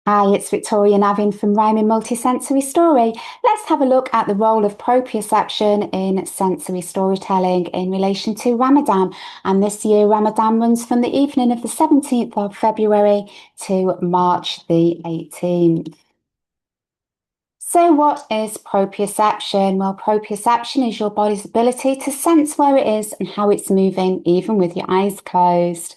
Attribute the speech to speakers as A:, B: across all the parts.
A: Hi, it's Victoria Navin from Rhyming Multisensory Story. Let's have a look at the role of proprioception in sensory storytelling in relation to Ramadan. And this year, Ramadan runs from the evening of the 17th of February to March the 18th. So, what is proprioception? Well, proprioception is your body's ability to sense where it is and how it's moving, even with your eyes closed.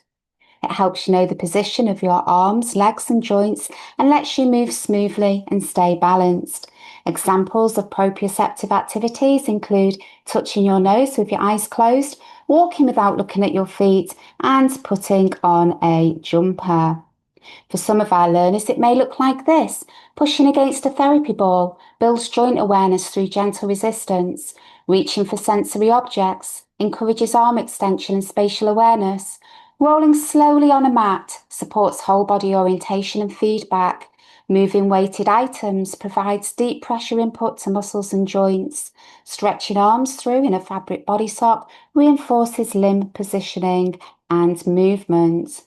A: It helps you know the position of your arms, legs, and joints and lets you move smoothly and stay balanced. Examples of proprioceptive activities include touching your nose with your eyes closed, walking without looking at your feet, and putting on a jumper. For some of our learners, it may look like this. Pushing against a therapy ball builds joint awareness through gentle resistance. Reaching for sensory objects encourages arm extension and spatial awareness. Rolling slowly on a mat supports whole body orientation and feedback. Moving weighted items provides deep pressure input to muscles and joints. Stretching arms through in a fabric body sock reinforces limb positioning and movement.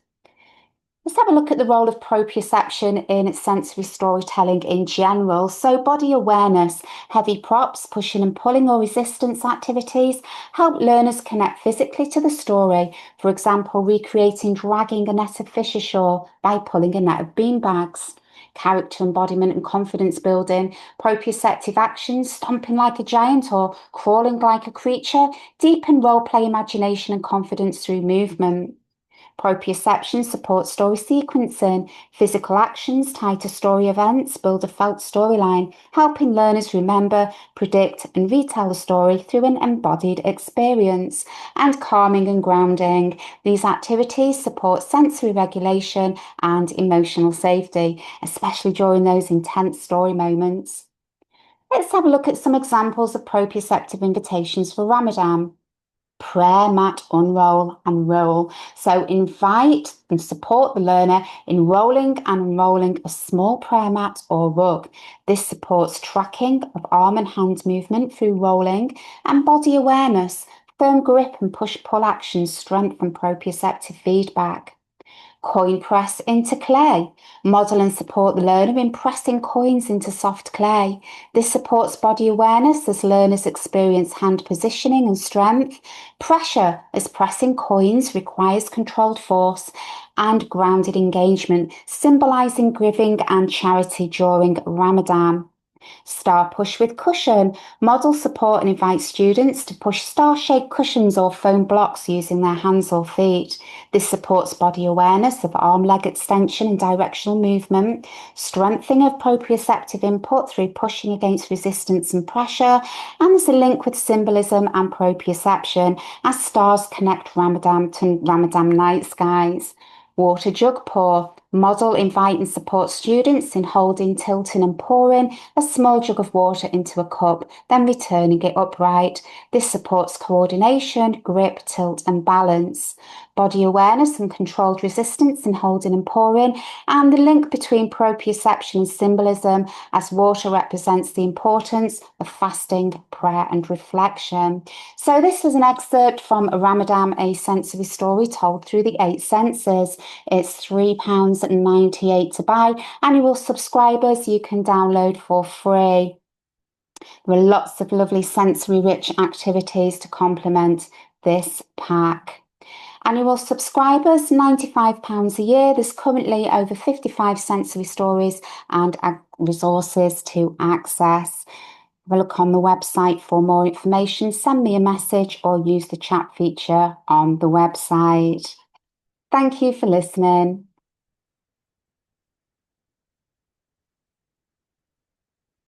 A: Let's have a look at the role of proprioception in sensory storytelling in general. So, body awareness, heavy props, pushing and pulling or resistance activities help learners connect physically to the story. For example, recreating dragging a net of fish ashore by pulling a net of beanbags. Character embodiment and confidence building, proprioceptive actions, stomping like a giant or crawling like a creature, deepen role play imagination and confidence through movement. Proprioception supports story sequencing. Physical actions tied to story events build a felt storyline, helping learners remember, predict, and retell the story through an embodied experience. And calming and grounding. These activities support sensory regulation and emotional safety, especially during those intense story moments. Let's have a look at some examples of proprioceptive invitations for Ramadan. Prayer mat unroll and roll. So invite and support the learner in rolling and unrolling a small prayer mat or rug. This supports tracking of arm and hand movement through rolling and body awareness. Firm grip and push-pull actions strengthen proprioceptive feedback. Coin press into clay. Model and support the learner in pressing coins into soft clay. This supports body awareness as learners experience hand positioning and strength. Pressure as pressing coins requires controlled force and grounded engagement, symbolizing giving and charity during Ramadan. Star push with cushion. Model support and invite students to push star-shaped cushions or foam blocks using their hands or feet. This supports body awareness of arm-leg extension and directional movement, strengthening of proprioceptive input through pushing against resistance and pressure, and there's a link with symbolism and proprioception as stars connect Ramadan to Ramadan night skies. Water jug pour. Model, invite and support students in holding, tilting and pouring a small jug of water into a cup, then returning it upright. This supports coordination, grip, tilt and balance. Body awareness and controlled resistance in holding and pouring, and the link between proprioception and symbolism as water represents the importance of fasting, prayer and reflection. So this is an excerpt from Ramadan, a sensory story told through the 8 senses. It's £3.98 to buy. Annual subscribers you can download for free. There are lots of lovely sensory rich activities to complement this pack. Annual subscribers, £95 a year. There's currently over 55 sensory stories and resources to access. Have a look on the website for more information. Send me a message or use the chat feature on the website. Thank you for listening.